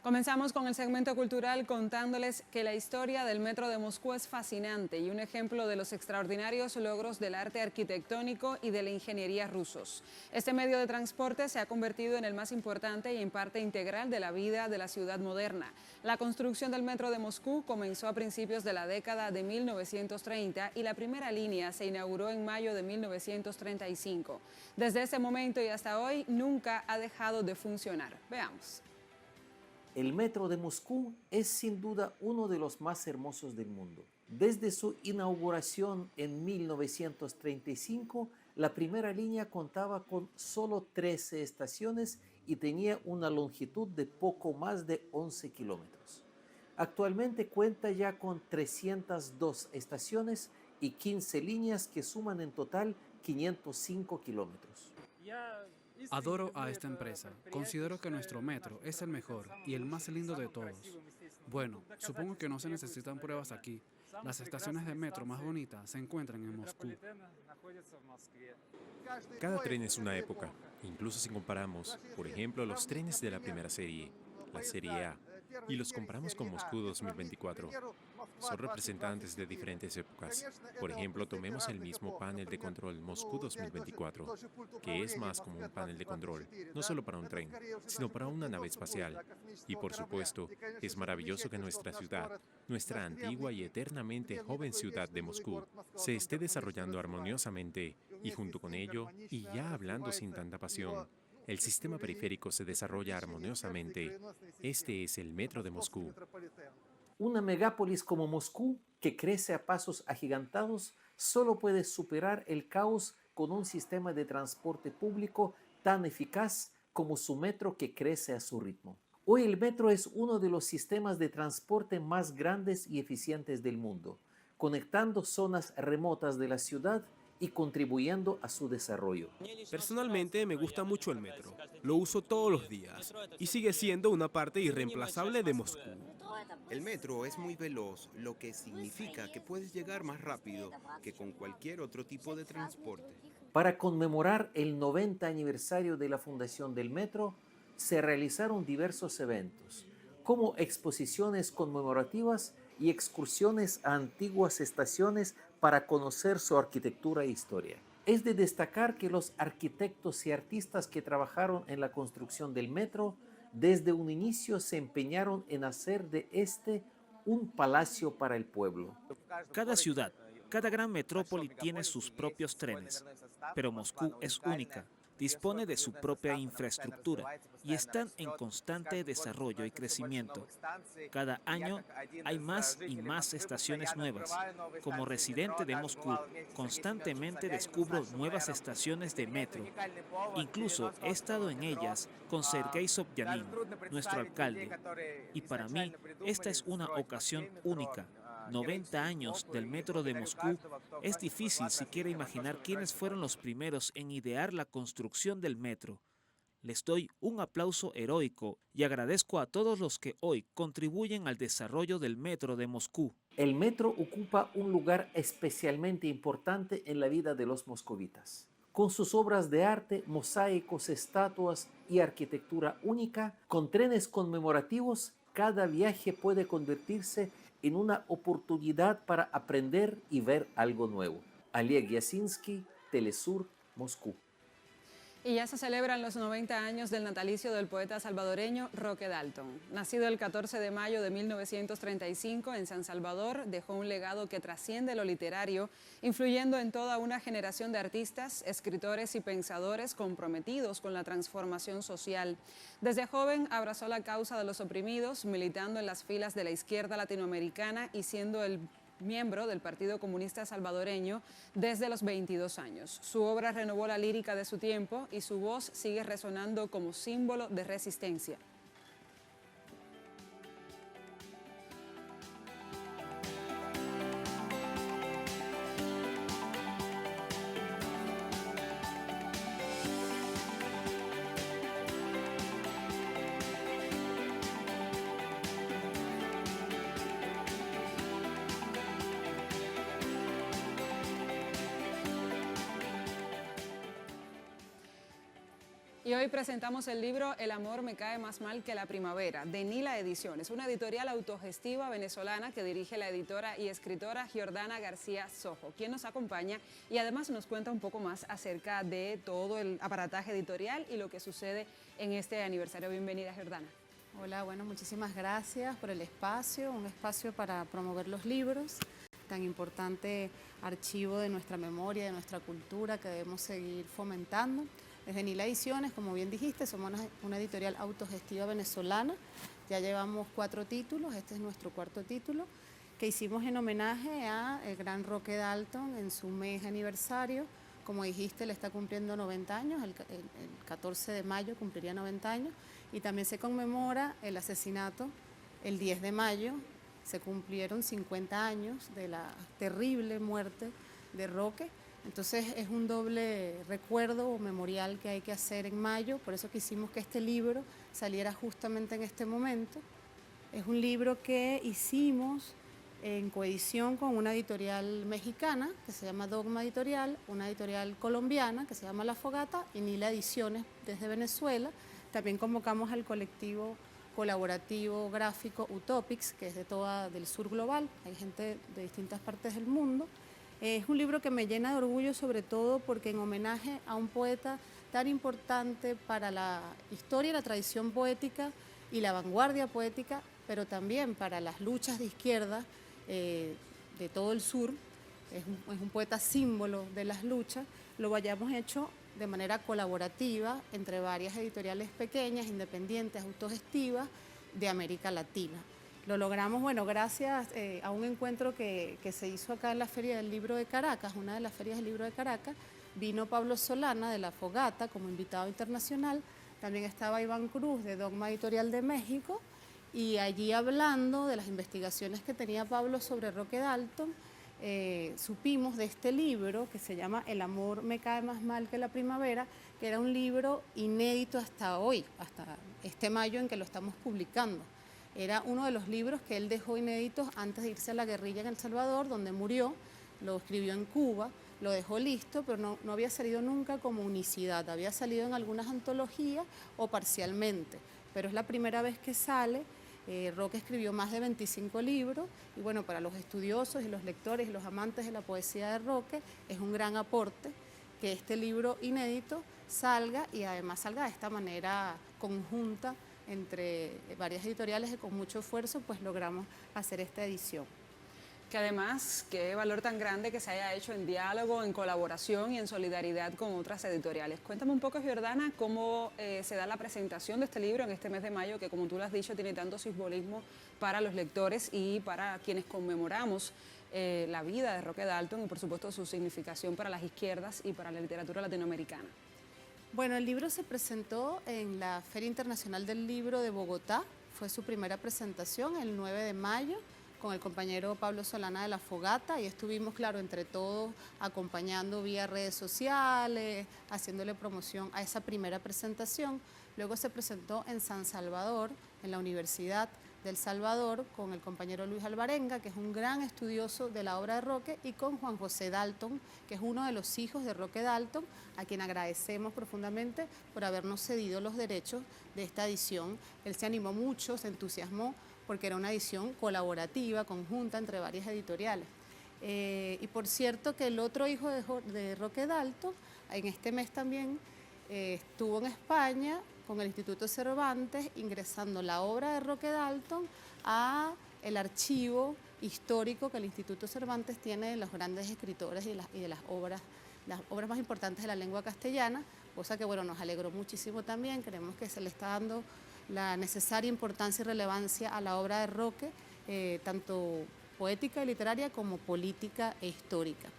Comenzamos con el segmento cultural contándoles que la historia del metro de Moscú es fascinante y un ejemplo de los extraordinarios logros del arte arquitectónico y de la ingeniería rusos. Este medio de transporte se ha convertido en el más importante y en parte integral de la vida de la ciudad moderna. La construcción del metro de Moscú comenzó a principios de la década de 1930 y la primera línea se inauguró en mayo de 1935. Desde ese momento y hasta hoy nunca ha dejado de funcionar. Veamos. El metro de Moscú es sin duda uno de los más hermosos del mundo. Desde su inauguración en 1935, la primera línea contaba con solo 13 estaciones y tenía una longitud de poco más de 11 kilómetros. Actualmente cuenta ya con 302 estaciones y 15 líneas que suman en total 505 kilómetros. Adoro a esta empresa. Considero que nuestro metro es el mejor y el más lindo de todos. Bueno, supongo que no se necesitan pruebas aquí. Las estaciones de metro más bonitas se encuentran en Moscú. Cada tren es una época, incluso si comparamos, por ejemplo, los trenes de la primera serie, la serie A, y los comparamos con Moscú 2024. Son representantes de diferentes épocas. Por ejemplo, tomemos el mismo panel de control Moscú 2024, que es más como un panel de control, no solo para un tren, sino para una nave espacial. Y por supuesto, es maravilloso que nuestra ciudad, nuestra antigua y eternamente joven ciudad de Moscú, se esté desarrollando armoniosamente y junto con ello, y ya hablando sin tanta pasión, el sistema periférico se desarrolla armoniosamente. Este es el metro de Moscú. Una megápolis como Moscú, que crece a pasos agigantados, solo puede superar el caos con un sistema de transporte público tan eficaz como su metro que crece a su ritmo. Hoy el metro es uno de los sistemas de transporte más grandes y eficientes del mundo, conectando zonas remotas de la ciudad y contribuyendo a su desarrollo. Personalmente me gusta mucho el metro. Lo uso todos los días y sigue siendo una parte irreemplazable de Moscú. El metro es muy veloz, lo que significa que puedes llegar más rápido que con cualquier otro tipo de transporte. Para conmemorar el 90 aniversario de la fundación del metro, se realizaron diversos eventos, como exposiciones conmemorativas y excursiones a antiguas estaciones para conocer su arquitectura e historia. Es de destacar que los arquitectos y artistas que trabajaron en la construcción del metro desde un inicio se empeñaron en hacer de este un palacio para el pueblo. Cada ciudad, cada gran metrópoli tiene sus propios trenes, pero Moscú es única, dispone de su propia infraestructura y están en constante desarrollo y crecimiento. Cada año hay más y más estaciones nuevas. Como residente de Moscú, constantemente descubro nuevas estaciones de metro. Incluso he estado en ellas con Sergei Sobyanin, nuestro alcalde. Y para mí, esta es una ocasión única. 90 años del metro de Moscú, es difícil siquiera imaginar quiénes fueron los primeros en idear la construcción del metro. Les doy un aplauso heroico y agradezco a todos los que hoy contribuyen al desarrollo del metro de Moscú. El metro ocupa un lugar especialmente importante en la vida de los moscovitas. Con sus obras de arte, mosaicos, estatuas y arquitectura única, con trenes conmemorativos, cada viaje puede convertirse en una oportunidad para aprender y ver algo nuevo. Oleg Yasinski, Telesur, Moscú. Y ya se celebran los 90 años del natalicio del poeta salvadoreño Roque Dalton. Nacido el 14 de mayo de 1935 en San Salvador, dejó un legado que trasciende lo literario, influyendo en toda una generación de artistas, escritores y pensadores comprometidos con la transformación social. Desde joven abrazó la causa de los oprimidos, militando en las filas de la izquierda latinoamericana y siendo el miembro del Partido Comunista Salvadoreño desde los 22 años. Su obra renovó la lírica de su tiempo y su voz sigue resonando como símbolo de resistencia. Y hoy presentamos el libro El amor me cae más mal que la primavera, de Nila Ediciones, una editorial autogestiva venezolana que dirige la editora y escritora Giordana García Sojo, quien nos acompaña y además nos cuenta un poco más acerca de todo el aparataje editorial y lo que sucede en este aniversario. Bienvenida, Giordana. Hola, bueno, muchísimas gracias por el espacio, un espacio para promover los libros, tan importante archivo de nuestra memoria, de nuestra cultura que debemos seguir fomentando. Desde Nila Ediciones, como bien dijiste, somos una editorial autogestiva venezolana. Ya llevamos 4 títulos, este es nuestro 4.º título, que hicimos en homenaje a el gran Roque Dalton en su mes aniversario. Como dijiste, le está cumpliendo 90 años, el 14 de mayo cumpliría 90 años, y también se conmemora el asesinato el 10 de mayo, se cumplieron 50 años de la terrible muerte de Roque. Entonces es un doble recuerdo o memorial que hay que hacer en mayo, por eso quisimos que este libro saliera justamente en este momento. Es un libro que hicimos en coedición con una editorial mexicana que se llama Dogma Editorial, una editorial colombiana que se llama La Fogata y Nila Ediciones desde Venezuela. También convocamos al colectivo colaborativo gráfico Utopics, que es del sur global, hay gente de distintas partes del mundo. Es un libro que me llena de orgullo, sobre todo porque en homenaje a un poeta tan importante para la historia y la tradición poética y la vanguardia poética, pero también para las luchas de izquierda de todo el sur, es un poeta símbolo de las luchas, lo hayamos hecho de manera colaborativa entre varias editoriales pequeñas, independientes, autogestivas de América Latina. Lo logramos, bueno, gracias a un encuentro que se hizo acá en la Feria del Libro de Caracas, una de las ferias del libro de Caracas. Vino Pablo Solana de La Fogata como invitado internacional, también estaba Iván Cruz de Dogma Editorial de México, y allí hablando de las investigaciones que tenía Pablo sobre Roque Dalton, supimos de este libro que se llama El amor me cae más mal que la primavera, que era un libro inédito hasta hoy, hasta este mayo en que lo estamos publicando. Era uno de los libros que él dejó inéditos antes de irse a la guerrilla en El Salvador, donde murió, lo escribió en Cuba, lo dejó listo, pero no había salido nunca como unicidad, había salido en algunas antologías o parcialmente, pero es la primera vez que sale. Roque escribió más de 25 libros y bueno, para los estudiosos y los lectores y los amantes de la poesía de Roque es un gran aporte que este libro inédito salga y además salga de esta manera conjunta entre varias editoriales que con mucho esfuerzo pues logramos hacer esta edición. Que además, qué valor tan grande que se haya hecho en diálogo, en colaboración y en solidaridad con otras editoriales. Cuéntame un poco, Giordana, cómo se da la presentación de este libro en este mes de mayo, que como tú lo has dicho, tiene tanto simbolismo para los lectores y para quienes conmemoramos la vida de Roque Dalton y por supuesto su significación para las izquierdas y para la literatura latinoamericana. Bueno, el libro se presentó en la Feria Internacional del Libro de Bogotá, fue su primera presentación el 9 de mayo, con el compañero Pablo Solana de La Fogata, y estuvimos, claro, entre todos acompañando vía redes sociales, haciéndole promoción a esa primera presentación. Luego se presentó en San Salvador, en la Universidad del Salvador, con el compañero Luis Alvarenga, que es un gran estudioso de la obra de Roque, y con Juan José Dalton, que es uno de los hijos de Roque Dalton, a quien agradecemos profundamente por habernos cedido los derechos de esta edición. Él se animó mucho, se entusiasmó, porque era una edición colaborativa, conjunta entre varias editoriales. Y por cierto que el otro hijo de Roque Dalton, en este mes también estuvo en España con el Instituto Cervantes, ingresando la obra de Roque Dalton a el archivo histórico que el Instituto Cervantes tiene de los grandes escritores y de las obras más importantes de la lengua castellana, cosa que bueno, nos alegró muchísimo también. Creemos que se le está dando la necesaria importancia y relevancia a la obra de Roque, tanto poética y literaria como política e histórica.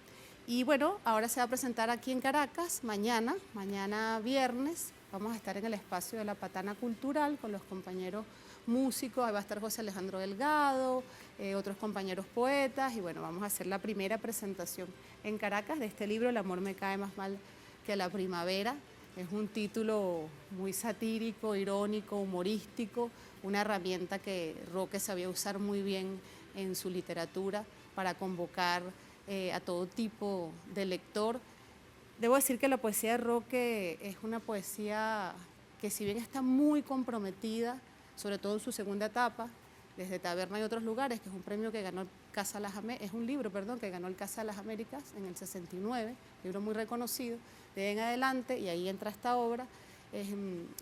Y bueno, ahora se va a presentar aquí en Caracas, mañana viernes, vamos a estar en el espacio de la Patana Cultural con los compañeros músicos, ahí va a estar José Alejandro Delgado, otros compañeros poetas, y bueno, vamos a hacer la primera presentación en Caracas de este libro, El amor me cae más mal que la primavera. Es un título muy satírico, irónico, humorístico, una herramienta que Roque sabía usar muy bien en su literatura para convocar a todo tipo de lector Debo decir que la poesía de Roque es una poesía que, si bien está muy comprometida, sobre todo en su segunda etapa, desde Taberna y otros lugares, que es un premio que ganó Casa Las Américas, es un libro, perdón, que ganó el Casa de las Américas en el 69, libro muy reconocido, de ahí en adelante, y ahí entra esta obra.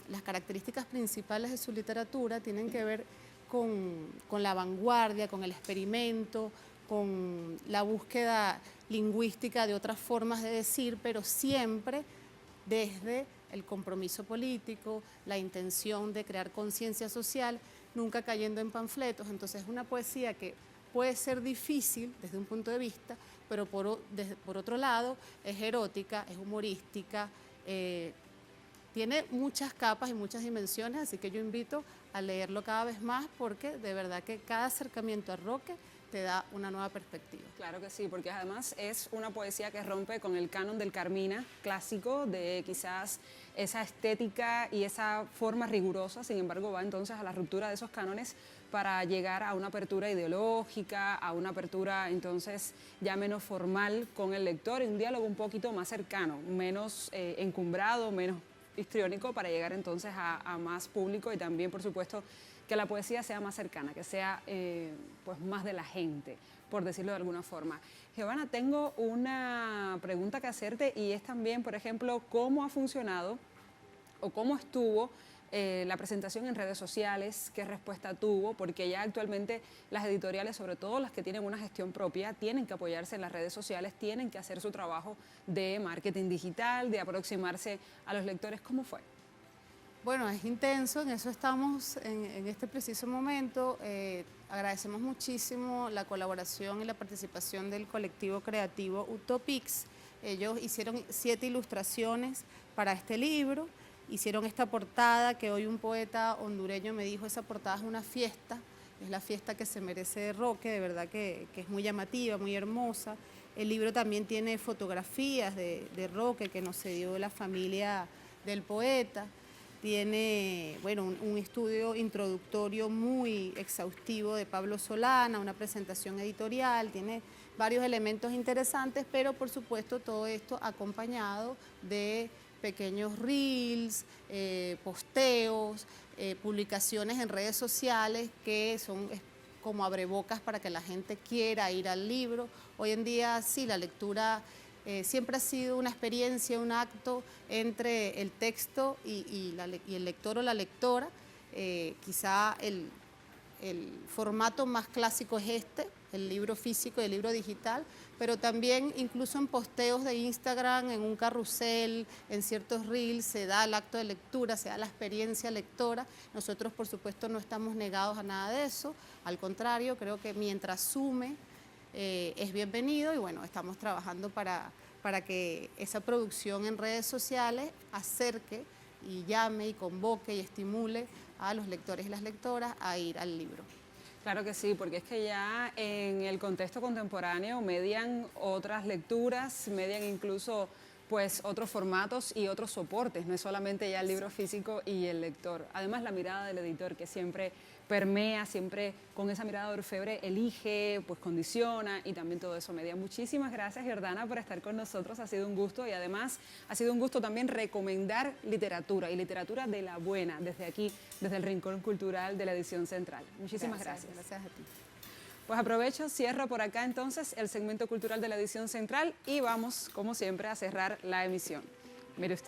Las características principales de su literatura tienen que ver con la vanguardia, con el experimento, con la búsqueda lingüística de otras formas de decir, pero siempre desde el compromiso político, la intención de crear conciencia social, nunca cayendo en panfletos. Entonces es una poesía que puede ser difícil desde un punto de vista, pero por otro lado es erótica, es humorística, tiene muchas capas y muchas dimensiones, así que yo invito a leerlo cada vez más, porque de verdad que cada acercamiento a Roque te da una nueva perspectiva. Claro que sí, porque además es una poesía que rompe con el canon del Carmina clásico, de quizás esa estética y esa forma rigurosa. Sin embargo, va entonces a la ruptura de esos cánones para llegar a una apertura ideológica, a una apertura entonces ya menos formal con el lector, y un diálogo un poquito más cercano, menos encumbrado, menos histriónico, para llegar entonces a más público, y también, por supuesto, que la poesía sea más cercana, que sea pues más de la gente, por decirlo de alguna forma. Giovanna, tengo una pregunta que hacerte, y es también, por ejemplo, cómo ha funcionado o cómo estuvo la presentación en redes sociales, qué respuesta tuvo, porque ya actualmente las editoriales, sobre todo las que tienen una gestión propia, tienen que apoyarse en las redes sociales, tienen que hacer su trabajo de marketing digital, de aproximarse a los lectores. ¿Cómo fue? Bueno, es intenso, en eso estamos en este preciso momento. Agradecemos muchísimo la colaboración y la participación del colectivo creativo Utopix. Ellos hicieron 7 ilustraciones para este libro, hicieron esta portada que hoy un poeta hondureño me dijo: esa portada es una fiesta, es la fiesta que se merece Roque, de verdad que es muy llamativa, muy hermosa. El libro también tiene fotografías de Roque que nos cedió la familia del poeta. Tiene, bueno, un estudio introductorio muy exhaustivo de Pablo Solana, una presentación editorial, tiene varios elementos interesantes, pero por supuesto todo esto acompañado de pequeños reels, posteos, publicaciones en redes sociales que son como abrebocas para que la gente quiera ir al libro. Hoy en día sí, la lectura siempre ha sido una experiencia, un acto entre el texto y el lector o la lectora. Quizá el formato más clásico es este, el libro físico y el libro digital, pero también incluso en posteos de Instagram, en un carrusel, en ciertos reels, se da el acto de lectura, se da la experiencia lectora. Nosotros, por supuesto, no estamos negados a nada de eso, al contrario, creo que mientras sume, es bienvenido, y bueno, estamos trabajando para que esa producción en redes sociales acerque y llame y convoque y estimule a los lectores y las lectoras a ir al libro. Claro que sí, porque es que ya en el contexto contemporáneo median otras lecturas, median incluso pues otros formatos y otros soportes, no es solamente ya el libro físico y el lector. Además, la mirada del editor, que siempre permea, siempre con esa mirada de orfebre elige, pues condiciona, y también todo eso media. Muchísimas gracias, Jordana, por estar con nosotros, ha sido un gusto, y además ha sido un gusto también recomendar literatura, y literatura de la buena, desde aquí, desde el Rincón Cultural de la Edición Central. Muchísimas gracias. Gracias a ti. Pues aprovecho, cierro por acá entonces el segmento cultural de la Edición Central, y vamos, como siempre, a cerrar la emisión. Mire usted.